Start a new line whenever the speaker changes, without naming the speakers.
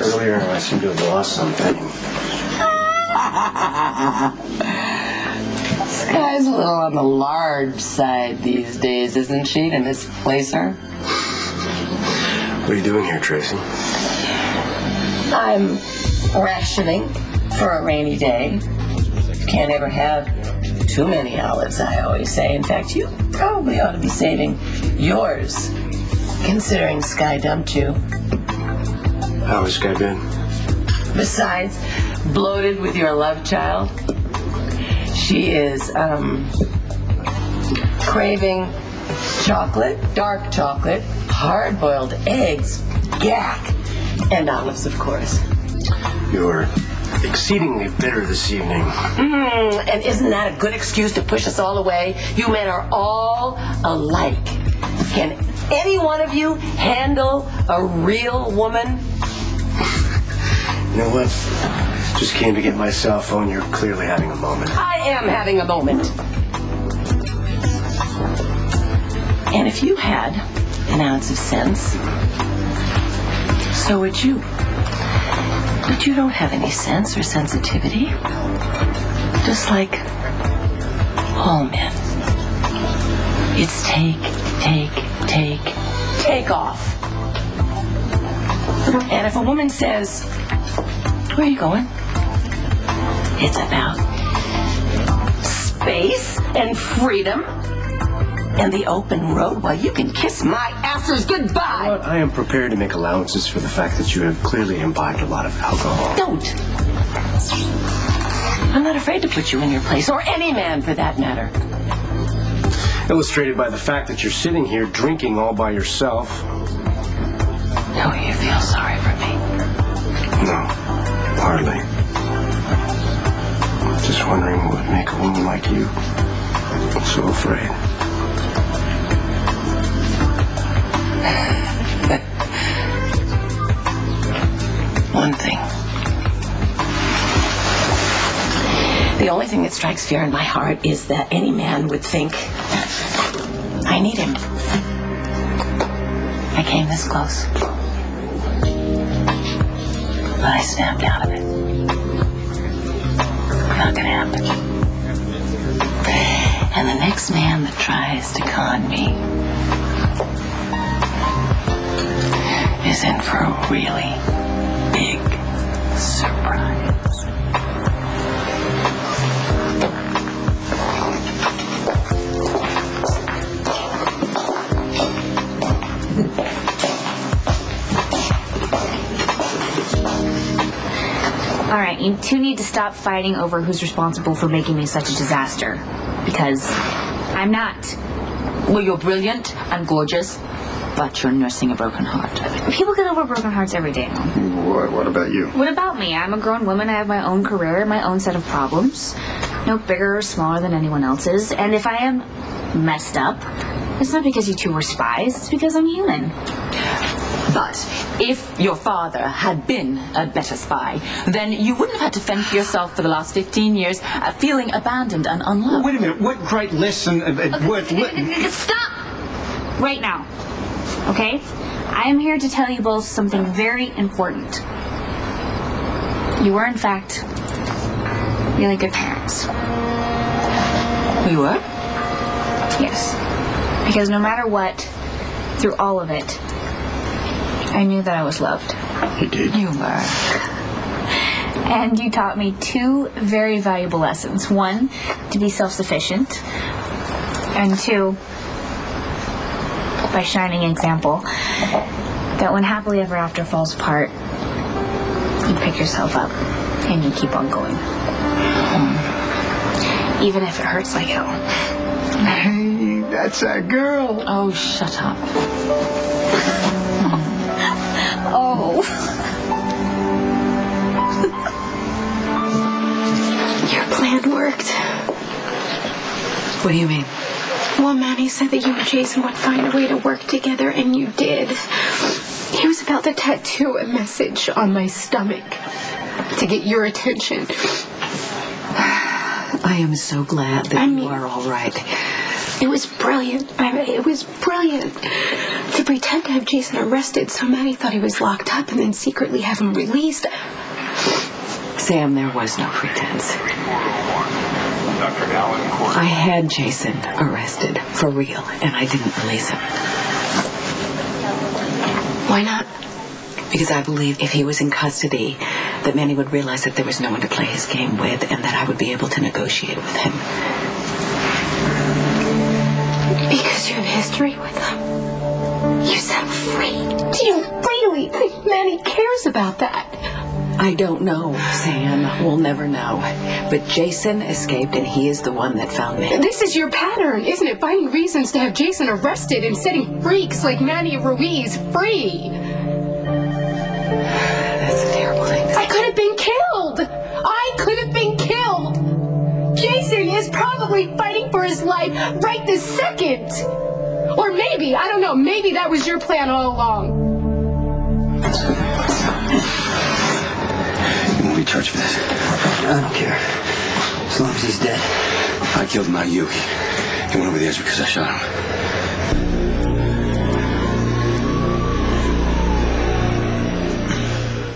earlier and I seem to have lost something.
Sky's a little on the large side these days, isn't she, to misplace her?
What are you doing here, Tracy?
I'm rationing for a rainy day. You can't ever have too many olives, I always say. In fact, you probably ought to be saving yours, considering Sky dumped you.
How has Sky been?
Besides, bloated with your love child, she is craving chocolate, dark chocolate, hard-boiled eggs, gack, and olives, of course.
You're exceedingly bitter this evening.
And isn't that a good excuse to push us all away? You men are all alike. Can any one of you handle a real woman?
You know what? Just came to get my cell phone. You're clearly having a moment.
I am having a moment. And if you had an ounce of sense, so would you. But you don't have any sense or sensitivity. Just like all men. It's take off. And if a woman says, "Where are you going?" It's about space and freedom and the open road. Well, you can kiss my asses goodbye.
You know what? I am prepared to make allowances for the fact that you have clearly imbibed a lot of alcohol.
Don't. I'm not afraid to put you in your place, or any man for that matter.
Illustrated by the fact that you're sitting here drinking all by yourself.
Don't you feel sorry for me?
No, hardly. Just wondering what would make a woman like you so afraid.
One thing. The only thing that strikes fear in my heart is that any man would think I need him. I came this close, but I snapped out of it. Not gonna happen. And the next man that tries to con me is in for a really big surprise.
All right, you two need to stop fighting over who's responsible for making me such a disaster. Because I'm not.
Well, you're brilliant and gorgeous, but you're nursing a broken heart.
People get over broken hearts every day.
What about you?
What about me? I'm a grown woman. I have my own career, my own set of problems. No bigger or smaller than anyone else's. And if I am messed up, it's not because you two were spies. It's because I'm human.
But if your father had been a better spy, then you wouldn't have had to fend for yourself for the last 15 years, feeling abandoned and unloved.
Wait a minute. What great lesson worth...
Stop! Right now. Okay? I am here to tell you both something very important. You were, in fact, really good parents.
We were?
Yes. Because no matter what, through all of it, I knew that I was loved.
You did?
You were.
And you taught me two very valuable lessons. One, to be self-sufficient. And two, by shining example, that when happily ever after falls apart, you pick yourself up and you keep on going. Even if it hurts like hell.
Hey, that's a girl.
Oh, shut up.
Oh.
Your plan worked.
What do you mean?
Well, Manny said that you and Jason would find a way to work together, and you did. He was about to tattoo a message on my stomach to get your attention.
I am so glad that you are all right.
It was brilliant. It was brilliant. To pretend to have Jason arrested so Maddie thought he was locked up and then secretly have him released.
Sam, there was no pretense. I had Jason arrested for real, and I didn't release him.
Why not?
Because I believed if he was in custody, that Manny would realize that there was no one to play his game with, and that I would be able to negotiate with him.
Because you have history with him. You set him free. Do you really think Manny cares about that?
I don't know, Sam. We'll never know. But Jason escaped, and he is the one that found me.
This is your pattern, isn't it? Finding reasons to have Jason arrested and setting freaks like Manny Ruiz free.
That's a terrible thing to say.
I could have been killed. I could have been killed. Jason is probably fighting for his life right this second. Or maybe, I don't know, maybe that was your plan all along.
You won't be charged for this.
I don't care. As long as he's dead.
I killed him, not you. He went over the edge because I shot him.